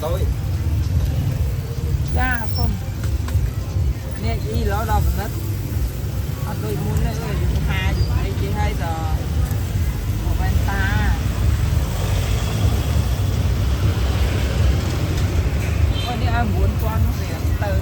Tối ra không nè ý lỡ đâu mình hết anh tôi muốn lấy hai hay chỉ hai giờ một bên ta con đi ăn muốn con nó về từ